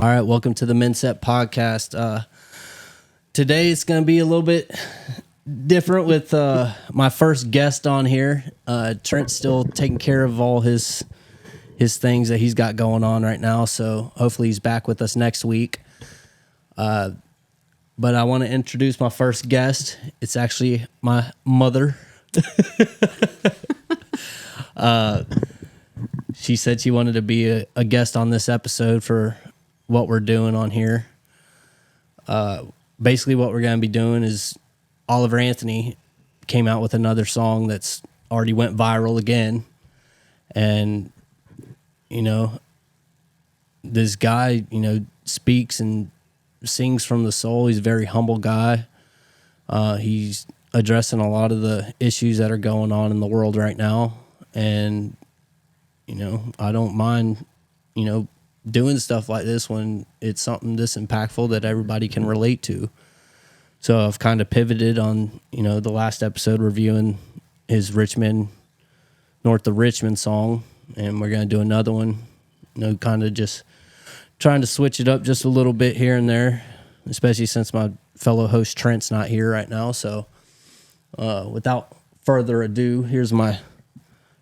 All right, welcome to the Mindset Podcast. Today it's going to be a little bit different with my first guest on here. Trent's still taking care of all his things that he's got going on right now, so hopefully he's back with us next week. But I want to introduce my first guest. It's actually my mother. She said she wanted to be a guest on this episode for what we're doing on here. Basically what we're going to be doing is Oliver Anthony came out with another song that's already went viral again. And, you know, this guy, you know, speaks and sings from the soul. He's a very humble guy. He's addressing a lot of the issues that are going on in the world right now. And, you know, I don't mind, you know, doing stuff like this when it's something this impactful that everybody can relate to. So I've kind of pivoted on, you know, the last episode reviewing his Richmond, North of Richmond song, and we're going to do another one, you know, kind of just trying to switch it up just a little bit here and there, especially since my fellow host Trent's not here right now. So without further ado, here's my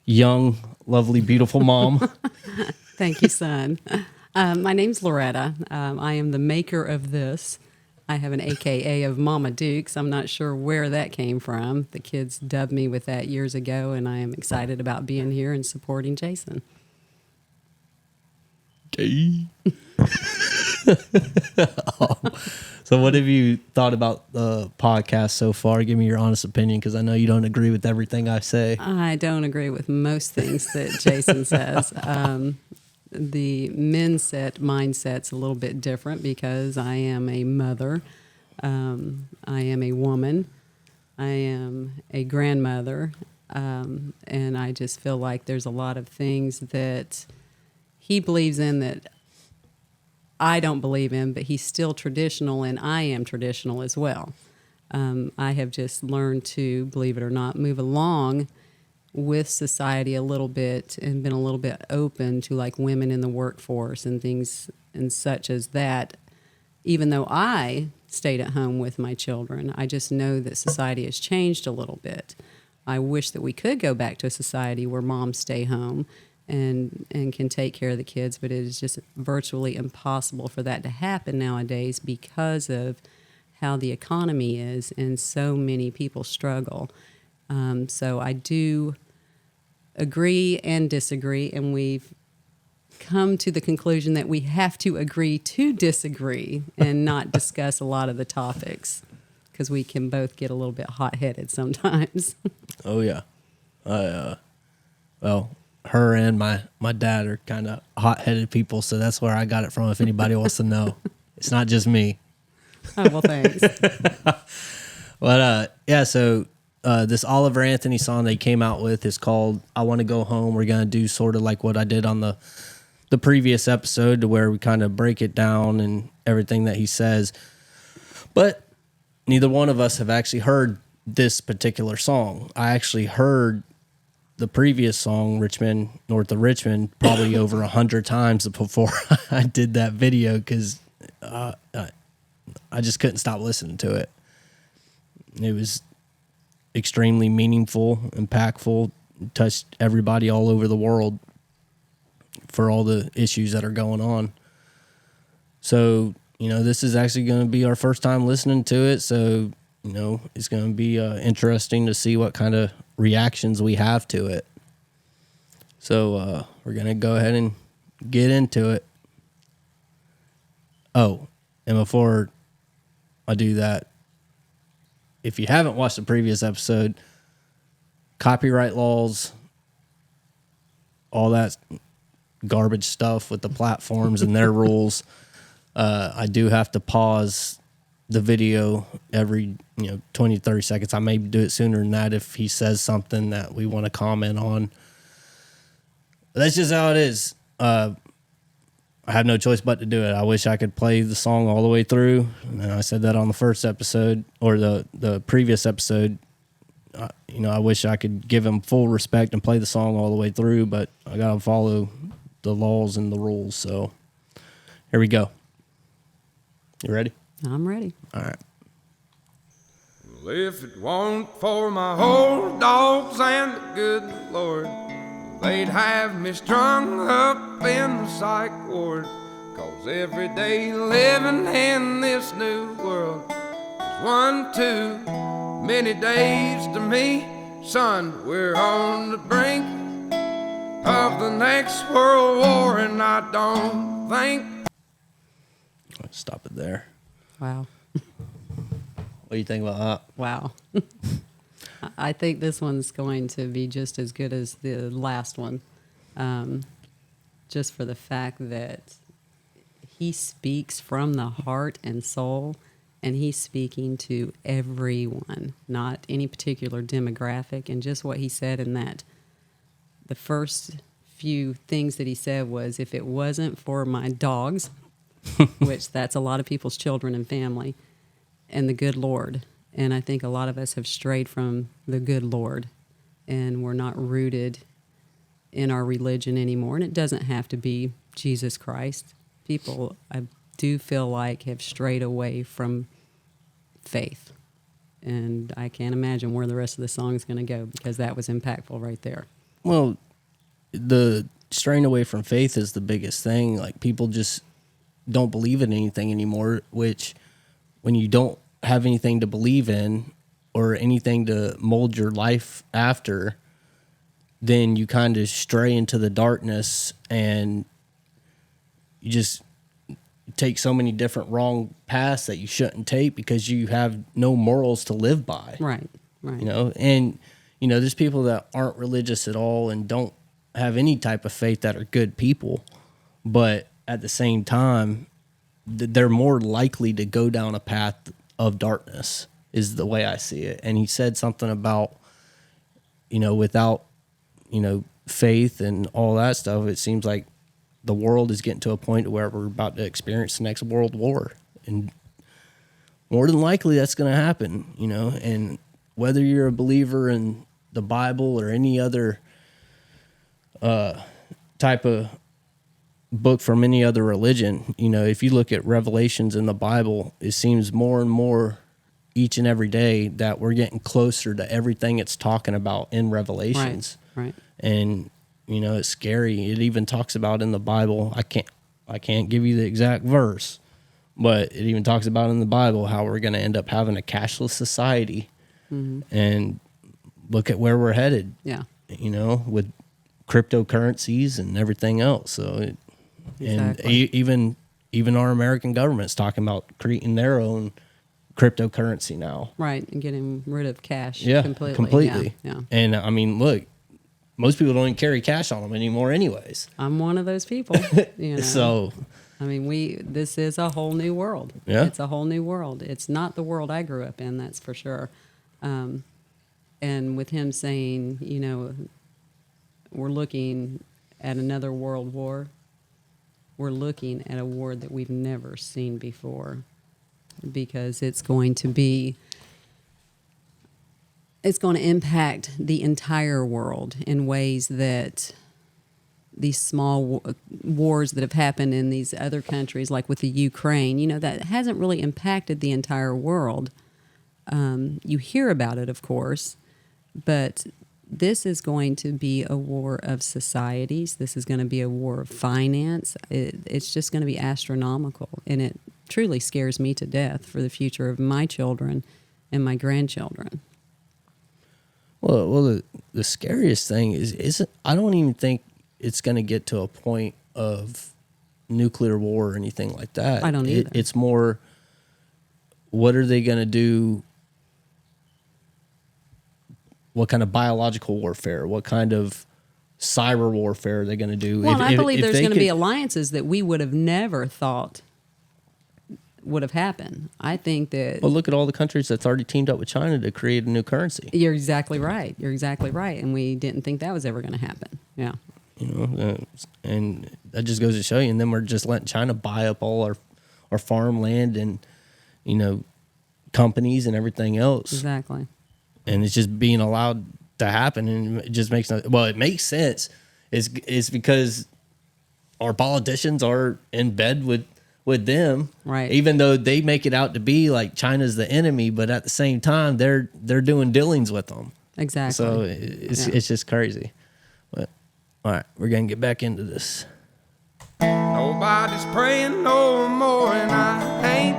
young, lovely, beautiful mom. Thank you, son. My name's Loretta. I am the maker of this. I have an AKA of Mama Dukes. I'm not sure where that came from. The kids dubbed me with that years ago, and I am excited about being here and supporting Jason. So what have you thought about the podcast so far? Give me your honest opinion, because I know you don't agree with everything I say. I don't agree with most things that Jason says. The mindset's a little bit different because I am a mother. I am a woman. I am a grandmother. And I just feel like there's a lot of things that he believes in that I don't believe in, but he's still traditional, and I am traditional as well. I have just learned to, believe it or not, move along with society a little bit and been a little bit open to like women in the workforce and things and such as that. Even though I stayed at home with my children, I just know that society has changed a little bit. I wish that we could go back to a society where moms stay home and can take care of the kids, but it is just virtually impossible for that to happen nowadays because of how the economy is and so many people struggle. So I do agree and disagree, and we've come to the conclusion that we have to agree to disagree and not discuss a lot of the topics because we can both get a little bit hot-headed sometimes. Oh, yeah. Well, her and my dad are kind of hot-headed people, so that's where I got it from if anybody wants to know. It's not just me. Oh, well, thanks. But, yeah, so this Oliver Anthony song they came out with is called I Want to Go Home. We're going to do sort of like what I did on the previous episode, to where we kind of break it down and everything that he says. But neither one of us have actually heard this particular song. I actually heard the previous song, Richmond, North of Richmond, probably over 100 times before I did that video, because I just couldn't stop listening to it. It was extremely meaningful, impactful, touched everybody all over the world for all the issues that are going on. So, you know, this is actually going to be our first time listening to it. So, you know, it's going to be interesting to see what kind of reactions we have to it. So, we're going to go ahead and get into it. Oh, and before I do that, if you haven't watched the previous episode, copyright laws, all that garbage stuff with the platforms and their rules, I do have to pause the video every 20, 30 seconds. I may do it sooner than that if he says something that we want to comment on. That's just how it is. I have no choice but to do it. I wish I could play the song all the way through. And I said that on the first episode, or the previous episode. I wish I could give him full respect and play the song all the way through, but I got to follow the laws and the rules. So here we go. You ready? I'm ready. All right. Well, if it weren't for my old dogs and the good Lord, they'd have me strung up in the psych ward. 'Cause every day living in this new world is one too many days to me. Son, we're on the brink of the next world war, and I don't think. Let's stop it there. Wow. What do you think about that? Wow. I think this one's going to be just as good as the last one. Just for the fact that he speaks from the heart and soul, and he's speaking to everyone, not any particular demographic. And just what he said in that, the first few things that he said was, if it wasn't for my dogs, which that's a lot of people's children and family, and the good Lord. And I think a lot of us have strayed from the good Lord, and we're not rooted in our religion anymore. And it doesn't have to be Jesus Christ. People, I do feel like, have strayed away from faith. And I can't imagine where the rest of the song is going to go, because that was impactful right there. Well, the straying away from faith is the biggest thing. Like, people just don't believe in anything anymore, which when you don't have anything to believe in or anything to mold your life after, then you kind of stray into the darkness, and you just take so many different wrong paths that you shouldn't take because you have no morals to live by. Right, right. You know, and, you know, there's people that aren't religious at all and don't have any type of faith that are good people, but at the same time, they're more likely to go down a path of darkness, is the way I see it. And he said something about, you know, without, you know, faith and all that stuff, it seems like the world is getting to a point where we're about to experience the next world war. And more than likely that's going to happen, you know. And whether you're a believer in the Bible or any other type of book from any other religion, you know, if you look at Revelations in the Bible, it seems more and more each and every day that we're getting closer to everything it's talking about in Revelations. Right. And, you know, it's scary. It even talks about in the Bible, I can't give you the exact verse, but it even talks about in the Bible how we're going to end up having a cashless society. Mm-hmm. And look at where we're headed. Yeah. You know, with cryptocurrencies and everything else. So exactly. And even our American government's talking about creating their own cryptocurrency now. Right, and getting rid of cash completely. Yeah. And I mean, look, most people don't even carry cash on them anymore anyways. I'm one of those people. You know? So, I mean, this is a whole new world. Yeah. It's a whole new world. It's not the world I grew up in, that's for sure. And with him saying, you know, we're looking at another world war, we're looking at a war that we've never seen before, because it's going to impact the entire world in ways that these small wars that have happened in these other countries, like with the Ukraine, you know, that hasn't really impacted the entire world. You hear about it, of course, but this is going to be a war of societies. This is going to be a war of finance. It's just going to be astronomical, and it truly scares me to death for the future of my children and my grandchildren. Well, the scariest thing is I don't even think it's going to get to a point of nuclear war or anything like that. I don't either. It's more, what are they going to do? What kind of biological warfare? What kind of cyber warfare are they going to do? Well, I believe there's going to be alliances that we would have never thought would have happened. I think that... Well, look at all the countries that's already teamed up with China to create a new currency. You're exactly right. You're exactly right. And we didn't think that was ever going to happen. Yeah. You know, and that just goes to show you. And then we're just letting China buy up all our farmland and, you know, companies and everything else. Exactly. And it's just being allowed to happen, and it just makes it makes sense. It's because our politicians are in bed with with them. Right. Even though they make it out to be like China's the enemy, but at the same time, they're doing dealings with them. Exactly. So it's just crazy. But all right, we're gonna get back into this. Nobody's praying no more, and I ain't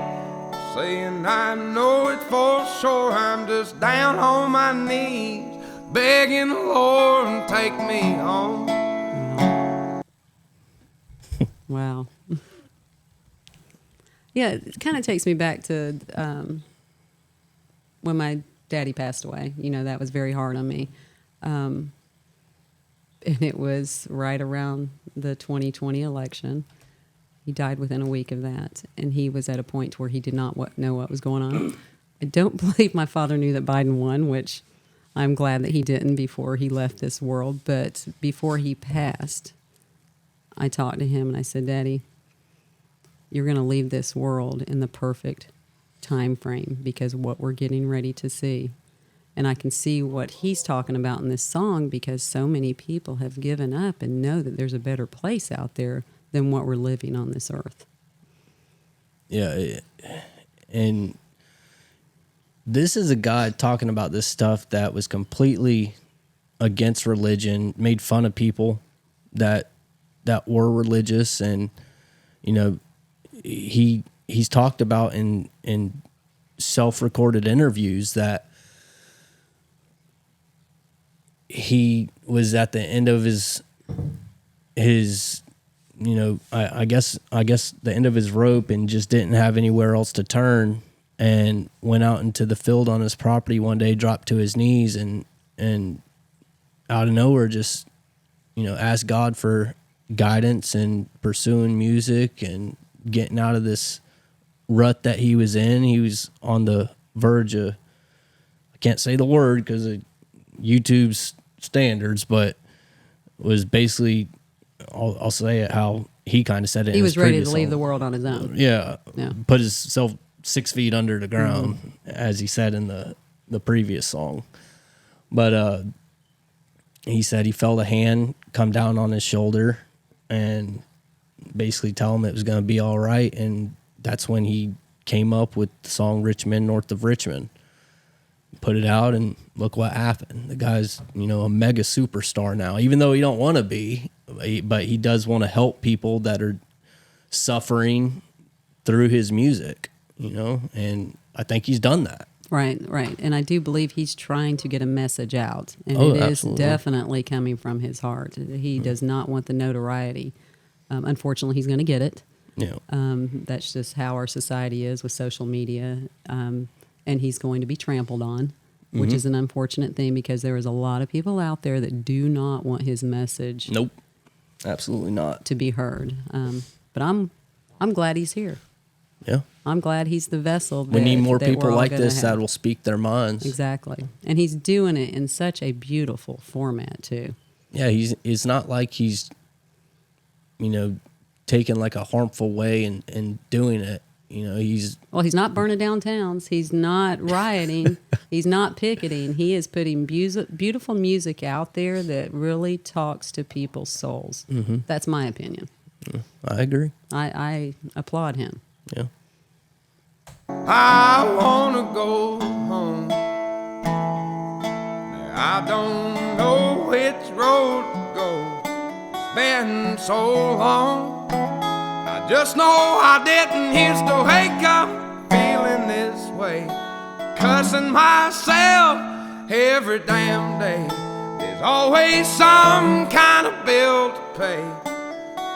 saying I know it for sure. I'm just down on my knees, begging the Lord to take me home. Wow. Yeah, it kind of takes me back to when my daddy passed away. You know, that was very hard on me. And it was right around the 2020 election. He died within a week of that. And he was at a point where he did not know what was going on. I don't believe my father knew that Biden won, which I'm glad that he didn't before he left this world. But before he passed, I talked to him and I said, Daddy, you're going to leave this world in the perfect time frame because of what we're getting ready to see. And I can see what he's talking about in this song because so many people have given up and know that there's a better place out there than what we're living on this earth. Yeah. And this is a guy talking about this stuff that was completely against religion, made fun of people that were religious. And, you know, he's talked about in self-recorded interviews that he was at the end of his you know, I guess the end of his rope and just didn't have anywhere else to turn, and went out into the field on his property one day, dropped to his knees and out of nowhere just, you know, asked God for guidance and pursuing music and getting out of this rut that he was in. He was on the verge of, I can't say the word because of YouTube's standards, but was basically, I'll say it how he kind of said it. He was ready to leave song. the world on his own. Yeah. Yeah. Put himself 6 feet under the ground, as he said in the previous song. But he said he felt a hand come down on his shoulder and basically tell him it was going to be all right. And that's when he came up with the song Richmond, North of Richmond. Put it out, and look what happened. The guy's, you know, a mega superstar now, even though he don't want to be, but he does want to help people that are suffering through his music, you know, and I think he's done that. Right. And I do believe he's trying to get a message out, and it absolutely. is definitely coming from his heart. He does not want the notoriety. Unfortunately, he's going to get it. Yeah. That's just how our society is with social media. And he's going to be trampled on, which is an unfortunate thing because there is a lot of people out there that do not want his message. Nope. Absolutely not. To be heard. But I'm glad he's here. Yeah. I'm glad he's the vessel. We need more people like this have. that will speak their minds. Exactly. And he's doing it in such a beautiful format too. Yeah, it's not like he's, you know, taking like a harmful way and doing it. You know, he's not burning down towns. He's not rioting. He's not picketing. He is putting beautiful music out there that really talks to people's souls. Mm-hmm. That's my opinion. I agree. I applaud him. Yeah. I wanna go home. I don't know which road to go. It's been so long. I just know I didn't used to wake up feeling this way, cussing myself every damn day. There's always some kind of bill to pay.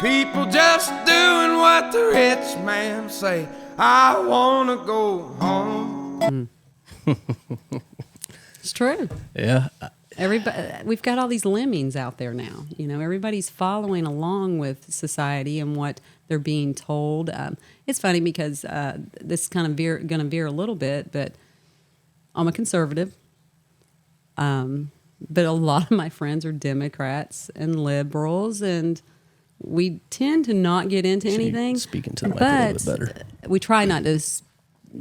People just doing what the rich man say. I wanna go home. It's true. Yeah. Everybody, we've got all these lemmings out there now. You know, everybody's following along with society and what they're being told. It's funny because this is kind of going to veer a little bit, but I'm a conservative. But a lot of my friends are Democrats and liberals, and we tend to not get into anything. Speaking to the mic a little bit better. We try not to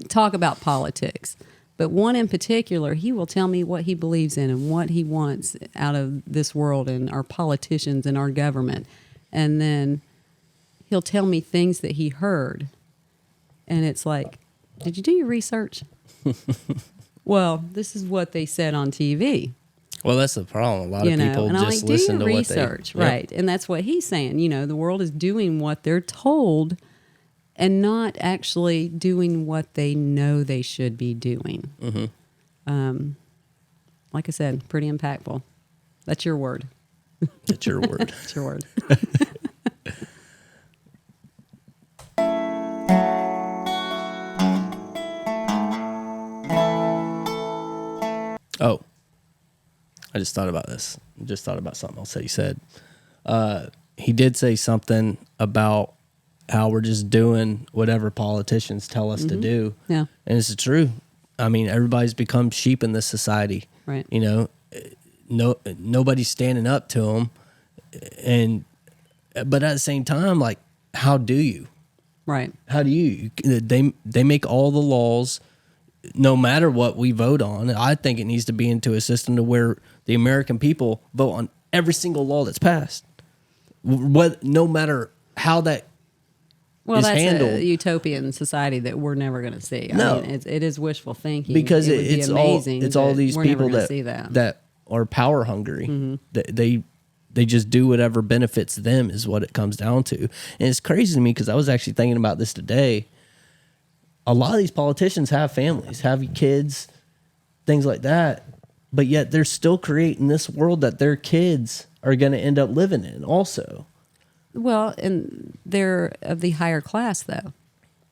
talk about politics. But one in particular, he will tell me what he believes in and what he wants out of this world and our politicians and our government. And then he'll tell me things that he heard And it's like, did you do your research? Well, this is what they said on TV. Well, that's the problem. A lot of people and just I'm like, listen do to your what they research, right? And that's what he's saying. The world is doing what they're told, and not actually doing what they know they should be doing. Mm-hmm. Like I said, pretty impactful. That's your word. That's your word. That's your word. Oh, I just thought about this. Just thought about something else that he said. He did say something about how we're just doing whatever politicians tell us to do. Yeah. And it's true. I mean, everybody's become sheep in this society. Right. Nobody's standing up to them. But at the same time, like, how do you? Right. How do you? They make all the laws. No matter what we vote on, I think it needs to be into a system to where the American people vote on every single law that's passed. No matter how that is that's handled. a utopian society that we're never going to see. No. I mean, it is wishful thinking. Because it would be amazing. It's all these we're people never gonna see that. that are power hungry. They just do whatever benefits them is what it comes down to. And it's crazy to me because I was actually thinking about this today. A lot of these politicians have families, have kids, things like that, but yet they're still creating this world that their kids are going to end up living in also. Well, and they're of the higher class, though.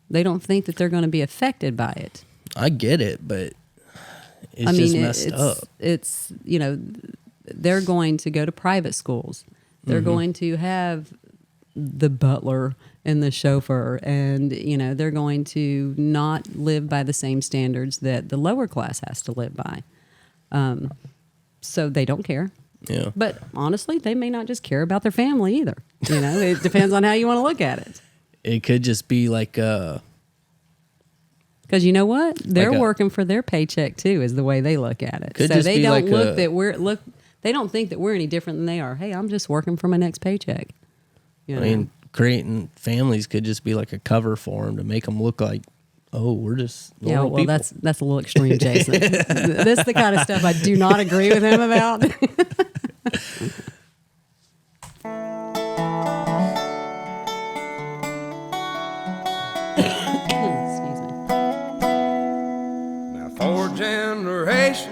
They don't think that they're going to be affected by it. I get it, but it's just messed up. It's, they're going to go to private schools. They're going to have the butler and the chauffeur, and they're going to not live by the same standards that the lower class has to live by. So they don't care. Yeah. But honestly, they may not just care about their family either. It depends on how you want to look at it. It could just be like because you know what, they're working for their paycheck too, is the way they look at it. So they don't they don't think that we're any different than they are. Hey, I'm just working for my next paycheck. I mean, creating families could just be like a cover for them to make them look like, oh, we're just normal people. That's a little extreme, Jason. This is the kind of stuff I do not agree with him about. Excuse me. Now 4 generations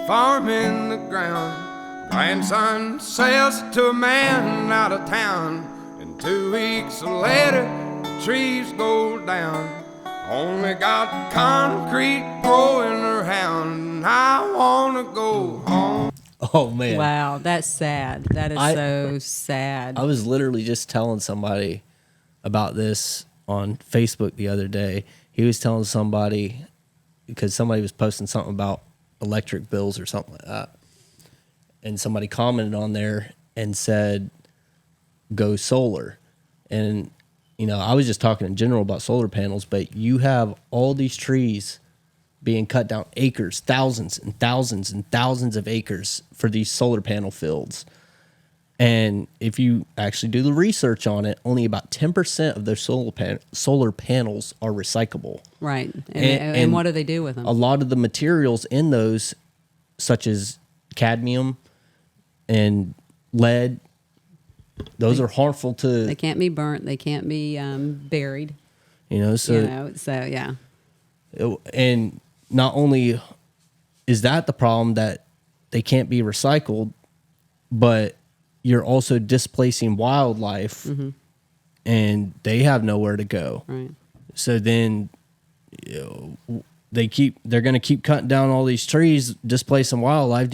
farming the ground. Grandson sells it to a man out of town. And 2 weeks later, the trees go down. Only got concrete growing around. I wanna go home. Oh man! Wow, that's sad. That is so sad. I was literally just telling somebody about this on Facebook the other day. He was telling somebody because somebody was posting something about electric bills or something like that, and somebody commented on there and said, "Go solar," and I was just talking in general about solar panels, but you have all these trees being cut down, acres, thousands and thousands and thousands of acres for these solar panel fields. And if you actually do the research on it, only about 10% of their solar panels are recyclable. Right. And what do they do with them? A lot of the materials in those, such as cadmium and lead, those are harmful to... They can't be burnt. They can't be buried. So yeah. And not only is that the problem that they can't be recycled, but you're also displacing wildlife, and they have nowhere to go. Right. So then they're going to keep cutting down all these trees, displacing wildlife.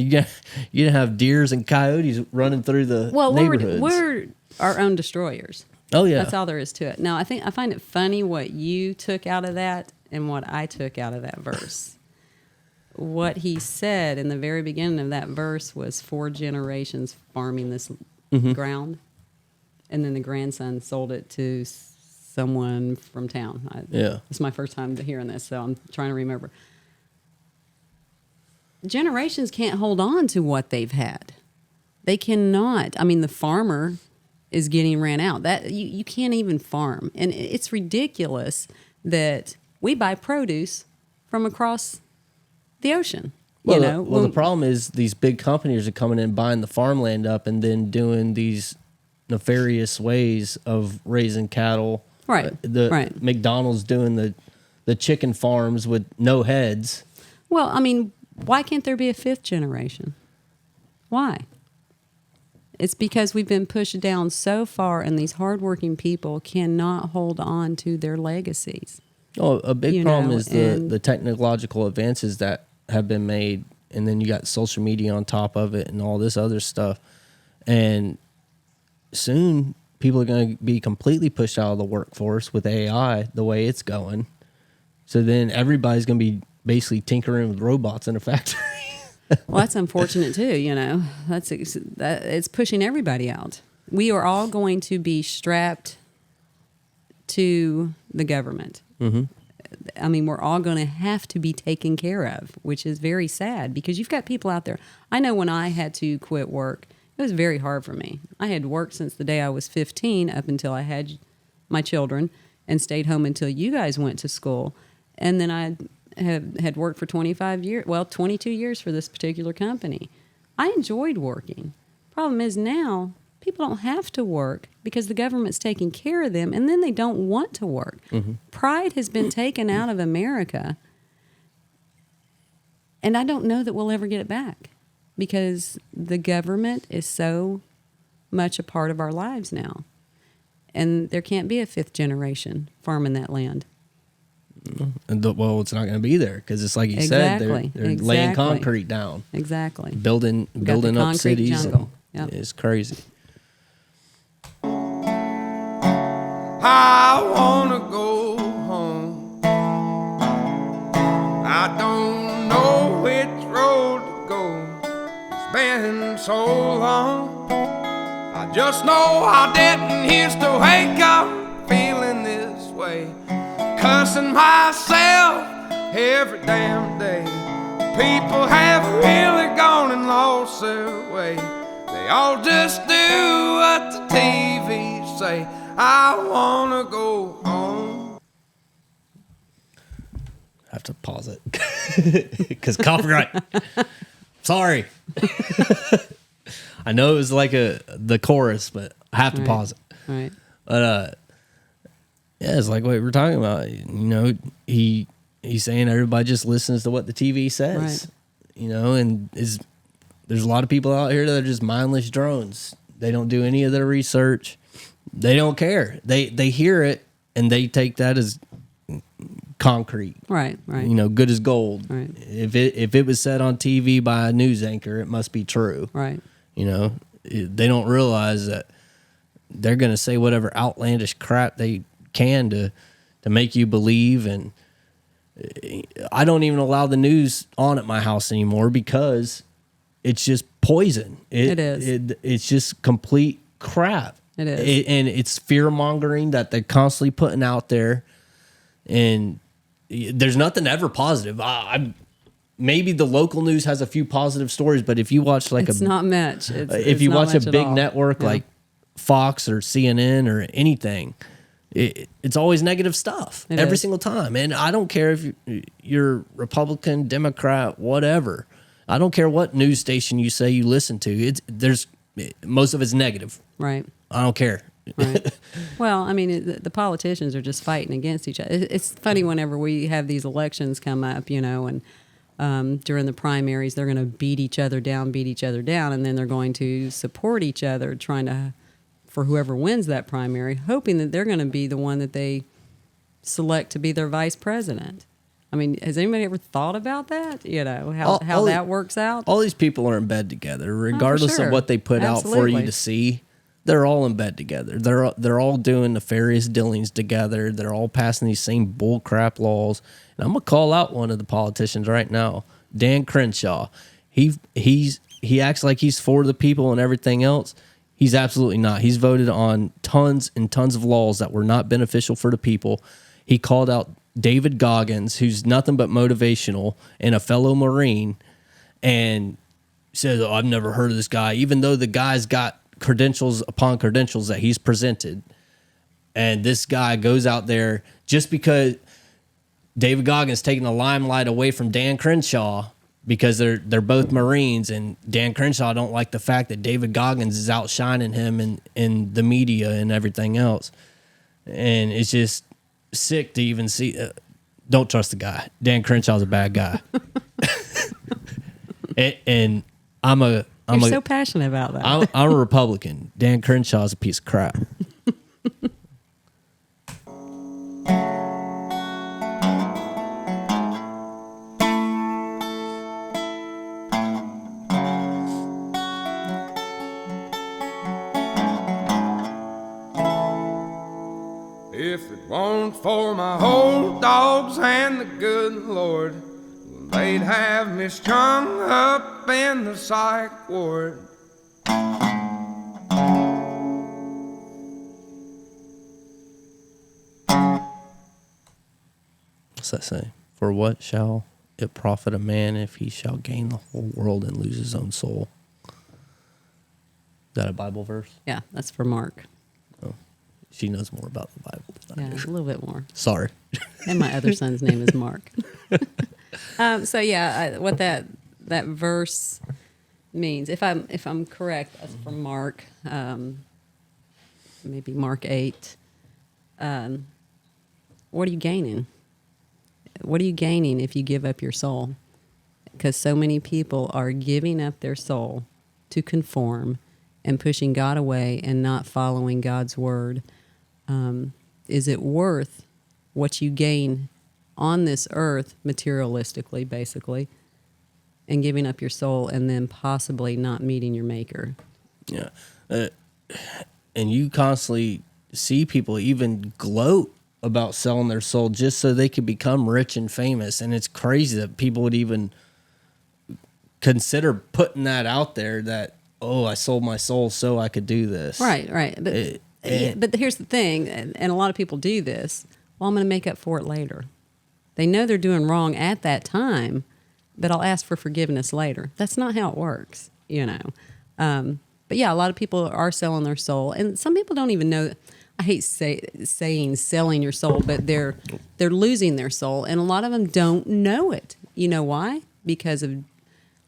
You have deers and coyotes running through the neighborhoods. We're our own destroyers. Oh yeah, that's all there is to it. Now, I find it funny what you took out of that and what I took out of that verse. What he said in the very beginning of that verse was 4 generations farming this ground, and then the grandson sold it to someone from town. It's my first time hearing this, so I'm trying to remember. Generations can't hold on to what they've had. They cannot. I mean, the farmer is getting ran out. That you can't even farm, and it's ridiculous that we buy produce from across the ocean. Well, you know, the problem is these big companies are coming in, buying the farmland up, and then doing these nefarious ways of raising cattle. Right. Right. McDonald's doing the chicken farms with no heads. Well, I mean, why can't there be a fifth generation? Why? It's because we've been pushed down so far, and these hardworking people cannot hold on to their legacies. Oh, a big problem is the technological advances that have been made, and then you got social media on top of it and all this other stuff. And soon people are going to be completely pushed out of the workforce with AI the way it's going. So then everybody's going to be basically tinkering with robots in a factory. Well, that's unfortunate too, you know. It's pushing everybody out. We are all going to be strapped to the government. Mm-hmm. I mean, we're all going to have to be taken care of, which is very sad because you've got people out there. I know when I had to quit work, it was very hard for me. I had worked since the day I was 15 up until I had my children and stayed home until you guys went to school. And then I had worked for 22 years for this particular company. I enjoyed working. Problem is now people don't have to work because the government's taking care of them, and then they don't want to work. Mm-hmm. Pride has been taken out of America, and I don't know that we'll ever get it back because the government is so much a part of our lives now, and there can't be a fifth generation farming that land. Well, it's not going to be there because it's like you said, they're laying concrete down. Exactly. Building up cities. Jungle. Yep. It's crazy. I wanna go home. I don't know which road to go. It's been so long. I just know I didn't used to wake up feeling this way, cussing myself every damn day. People have really gone and lost their way. They all just do what the TV say. I wanna go home. I have to pause it because copyright. Sorry. I know it was like the chorus, but I have to pause it. Right. But yeah, it's like what we're talking about. You know, he's saying everybody just listens to what the TV says. Right. You know, and there's a lot of people out here that are just mindless drones. They don't do any of their research. They don't care. They hear it and they take that as concrete. Right. You know, good as gold. Right. If it was said on TV by a news anchor, it must be true. Right. You know, they don't realize that they're going to say whatever outlandish crap they can to make you believe. And I don't even allow the news on at my house anymore because it's just poison. It is. It's just complete crap. It is. And it's fear mongering that they're constantly putting out there. And there's nothing ever positive. Maybe the local news has a few positive stories, but if you watch like it's not much. If you watch a big network like Fox or CNN or anything, it's always negative stuff every single time. And I don't care if you're Republican, Democrat, whatever. I don't care what news station you say you listen to. Most of it's negative. Right. I don't care. Right. Well, I mean, the politicians are just fighting against each other. It's funny whenever we have these elections come up, you know, and during the primaries, they're going to beat each other down, and then they're going to support each other, for whoever wins that primary, hoping that they're going to be the one that they select to be their vice president. I mean, has anybody ever thought about that? You know, how that works out? All these people are in bed together, regardless of what they put out for you to see. They're all in bed together. They're all doing nefarious dealings together. They're all passing these same bull crap laws. And I'm gonna call out one of the politicians right now, Dan Crenshaw. He acts like he's for the people and everything else. He's absolutely not. He's voted on tons and tons of laws that were not beneficial for the people. He called out David Goggins, who's nothing but motivational and a fellow Marine, and says, "Oh, I've never heard of this guy," even though the guy's got credentials upon credentials that he's presented. And this guy goes out there just because David Goggins taking the limelight away from Dan Crenshaw because they're both Marines, and Dan Crenshaw don't like the fact that David Goggins is outshining him in the media and everything else. And it's just sick to even see. Don't trust the guy. Dan Crenshaw's a bad guy. and You're so passionate about that. I'm a Republican. Dan Crenshaw's a piece of crap. If it weren't for my old dogs and the good Lord, they'd have me strung up in the psych ward. What's that say? For what shall it profit a man if he shall gain the whole world and lose his own soul? Is that a Bible verse? Yeah, that's for Mark. Oh, she knows more about the Bible than I Yeah, do. a little bit more. Sorry. And my other son's name is Mark. So yeah, what that verse means, if I'm correct, that's from Mark, maybe Mark 8. What are you gaining? What are you gaining if you give up your soul? Because so many people are giving up their soul to conform and pushing God away and not following God's word. Is it worth what you gain on this earth, materialistically, basically, and giving up your soul and then possibly not meeting your maker? Yeah. And you constantly see people even gloat about selling their soul just so they could become rich and famous. And it's crazy that people would even consider putting that out there that, oh, I sold my soul so I could do this. Right. But here's the thing, and a lot of people do this. Well, I'm going to make up for it later. They know they're doing wrong at that time, but I'll ask for forgiveness later. That's not how it works, you know. But yeah, a lot of people are selling their soul, and some people don't even know. I hate saying selling your soul, but they're losing their soul, and a lot of them don't know it. You know why? Because of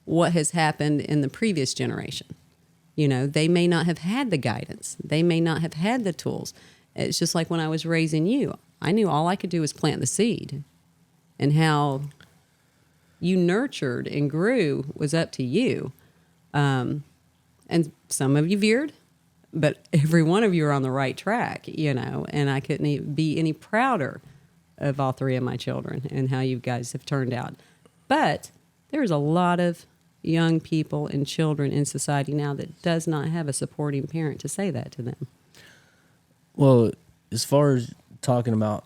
what has happened in the previous generation. You know, they may not have had the guidance. They may not have had the tools. It's just like when I was raising you. I knew all I could do was plant the seed, and how you nurtured and grew was up to you. And some of you veered, but every one of you are on the right track, you know, and I couldn't be any prouder of all three of my children and how you guys have turned out. But there's a lot of young people and children in society now that does not have a supporting parent to say that to them. Well, as far as talking about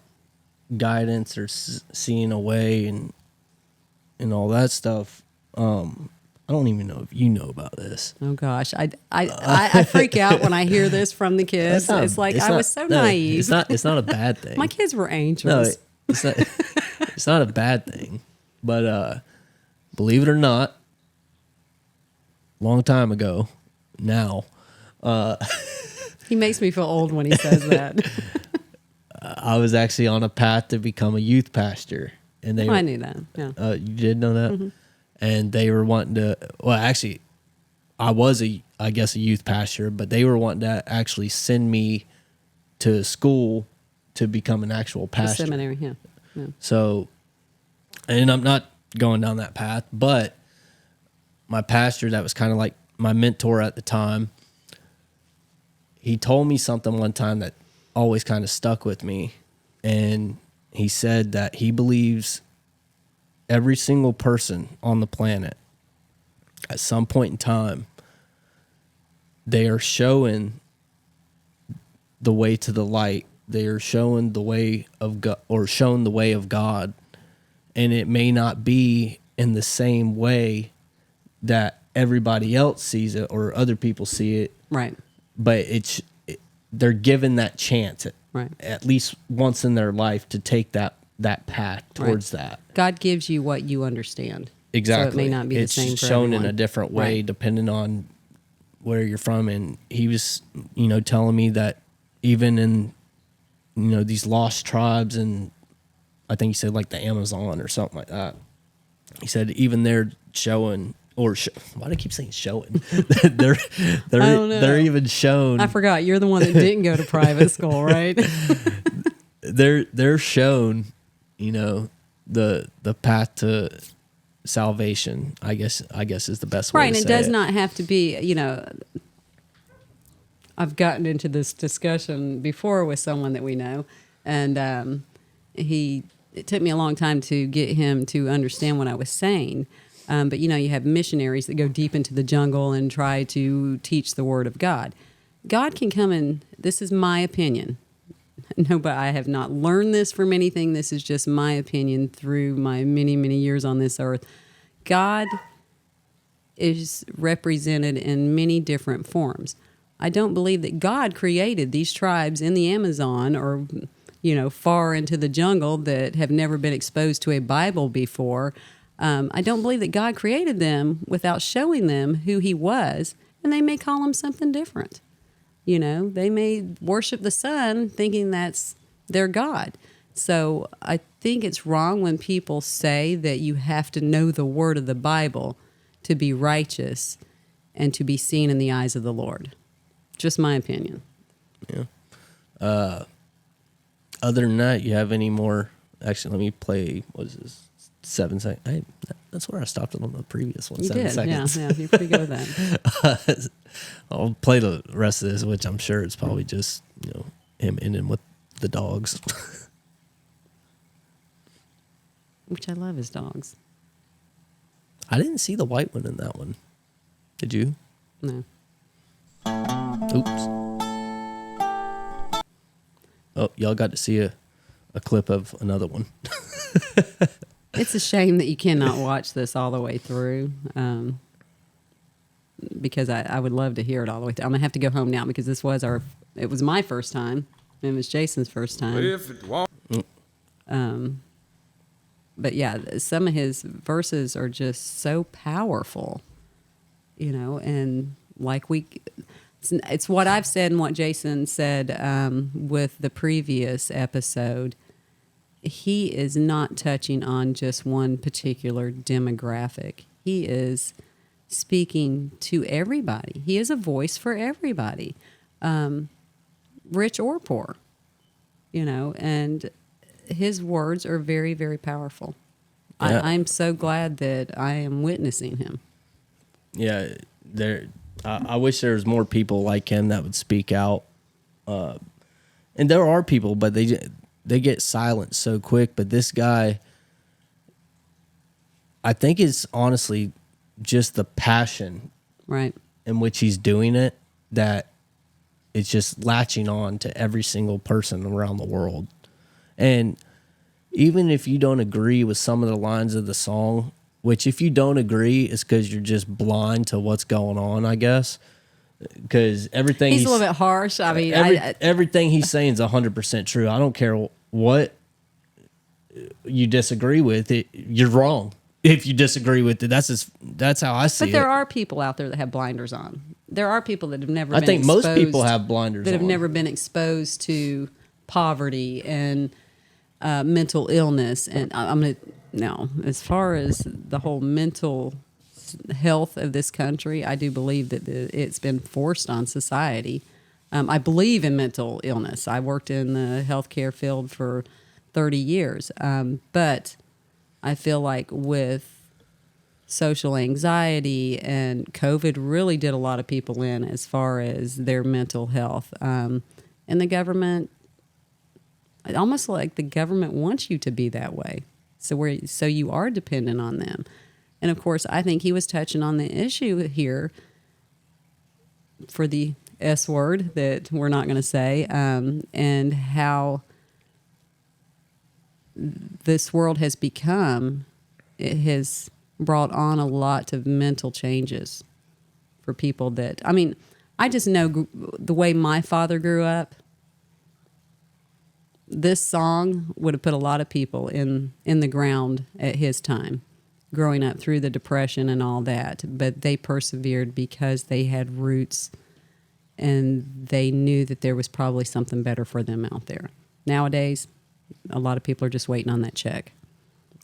guidance or seeing a way and all that stuff, I don't even know if you know about this. Oh gosh, I freak out when I hear this from the kids. I was so naive. It's not a bad thing. My kids were angels. No, it's not a bad thing. But believe it or not, long time ago, now. He makes me feel old when he says that. I was actually on a path to become a youth pastor, and I knew that. Yeah. You did know that. Mm-hmm. And they were wanting to, well, actually, I was a youth pastor, but they were wanting to actually send me to school to become an actual pastor. A seminary, yeah. So, and I'm not going down that path, but my pastor, that was kind of like my mentor at the time, he told me something one time that always kind of stuck with me. And he said that he believes every single person on the planet, at some point in time, they are showing the way to the light. They are showing the way of God, or shown the way of God. And it may not be in the same way that everybody else sees it or other people see it. Right. But they're given that chance at least once in their life to take that path towards that. God gives you what you understand. Exactly. So it may not be the same for It's shown everyone. in a different way depending on where you're from. And he was, telling me that even in, these lost tribes and I think he said like the Amazon or something like that. He said even they're showing, why do I keep saying showing? they're I don't know. they're even shown. I forgot you're the one that didn't go to private school, right? They're shown, the path to salvation. I guess is the best way Right, to and say it does it. not have to be, I've gotten into this discussion before with someone that we know, and it took me a long time to get him to understand what I was saying. But, you have missionaries that go deep into the jungle and try to teach the word of God. God can come in, this is my opinion. No, but I have not learned this from anything. This is just my opinion through my many, many years on this earth. God is represented in many different forms. I don't believe that God created these tribes in the Amazon or, far into the jungle that have never been exposed to a Bible before. I don't believe that God created them without showing them who he was, and they may call him something different. They may worship the sun thinking that's their God. So I think it's wrong when people say that you have to know the word of the Bible to be righteous and to be seen in the eyes of the Lord. Just my opinion. Yeah. Other than that, you have any more? Actually, let me play. What is this? 7 seconds. That's where I stopped it on the previous one. You 7 did, seconds. yeah. You're pretty good with that. I'll play the rest of this, which I'm sure it's probably just him ending with the dogs. Which I love his dogs. I didn't see the white one in that one. Did you? No. Oops. Oh, y'all got to see a clip of another one. It's a shame that you cannot watch this all the way through, because I would love to hear it all the way through. I'm going to have to go home now because it was my first time. And it was Jason's first time. If it won't. But yeah, some of his verses are just so powerful, and like it's what I've said and what Jason said with the previous episode. He is not touching on just one particular demographic. He is speaking to everybody. He is a voice for everybody, rich or poor, and his words are very, very powerful. Yeah. I'm so glad that I am witnessing him. Yeah, I wish there was more people like him that would speak out. And there are people, but they get silenced so quick. But this guy, I think it's honestly just the passion Right. in which he's doing it that it's just latching on to every single person around the world. And even if you don't agree with some of the lines of the song, which if you don't agree, it's because you're just blind to what's going on, I guess. Because everything He's a little bit harsh. I mean, everything he's saying is 100% true. I don't care what you disagree with. You're wrong if you disagree with it. That's how I see it. but there are people out there that have blinders on. There are people that have never I been think most exposed- people have blinders that have on. never been exposed to poverty and mental illness. And I'm going to, no, as far as the whole mental health of this country, I do believe that it's been forced on society. I believe in mental illness. I worked in the healthcare field for 30 years. But I feel like with social anxiety and COVID really did a lot of people in as far as their mental health. And the government, almost like the government wants you to be that way. So you are dependent on them. And of course, I think he was touching on the issue here for the S word that we're not going to say, and how this world has become, it has brought on a lot of mental changes for people that, I mean, I just know the way my father grew up, this song would have put a lot of people in the ground at his time, growing up through the Depression and all that. But they persevered because they had roots and they knew that there was probably something better for them out there. Nowadays, a lot of people are just waiting on that check,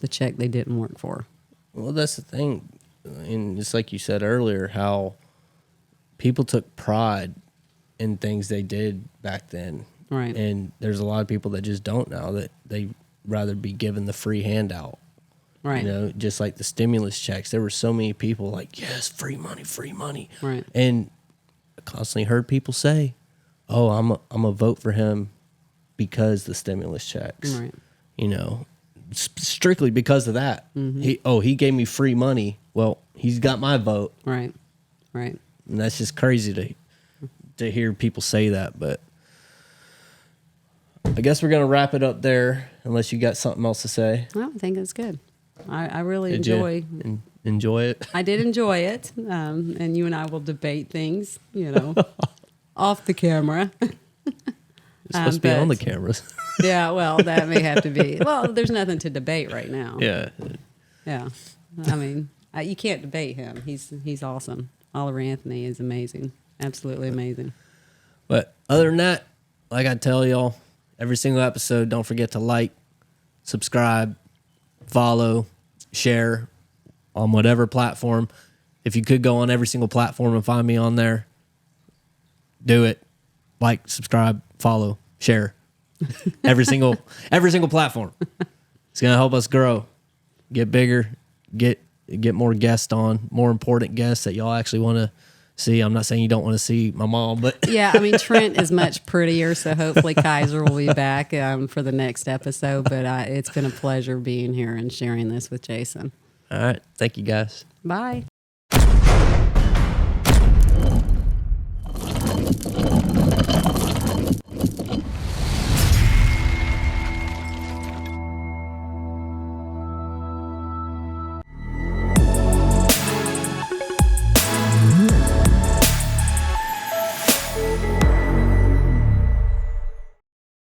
the check they didn't work for. Well, that's the thing. And it's like you said earlier, how people took pride in things they did back then. Right. And there's a lot of people that just don't now, that they rather be given the free handout. Right. You know, just like the stimulus checks. There were so many people like, yes, free money, free money. Right. And I constantly heard people say, oh, I'm a vote for him because the stimulus checks. Right. You know, strictly because of that. He gave me free money. Well, he's got my vote. Right. Right. And that's just crazy to hear people say that. But I guess we're gonna wrap it up there, unless you got something else to say. Well, I think it's good. I really Did enjoy. you enjoy it? I did enjoy it, and you and I will debate things, you know, off the camera. It's supposed to be on the cameras. Yeah, well, that may have to be. Well, there's nothing to debate right now. Yeah. Yeah. I mean, you can't debate him. He's awesome. Oliver Anthony is amazing. Absolutely amazing. But other than that, like I tell y'all, every single episode, don't forget to like, subscribe, follow, share on whatever platform. If you could go on every single platform and find me on there, do it. Like, subscribe, follow, share. Every single platform. It's gonna help us grow, get bigger, get more guests on, more important guests that y'all actually want to see. I'm not saying you don't want to see my mom, but Yeah, I mean, Trent is much prettier, so hopefully Kaiser will be back for the next episode. But it's been a pleasure being here and sharing this with Jason. all right. Thank you guys. Bye.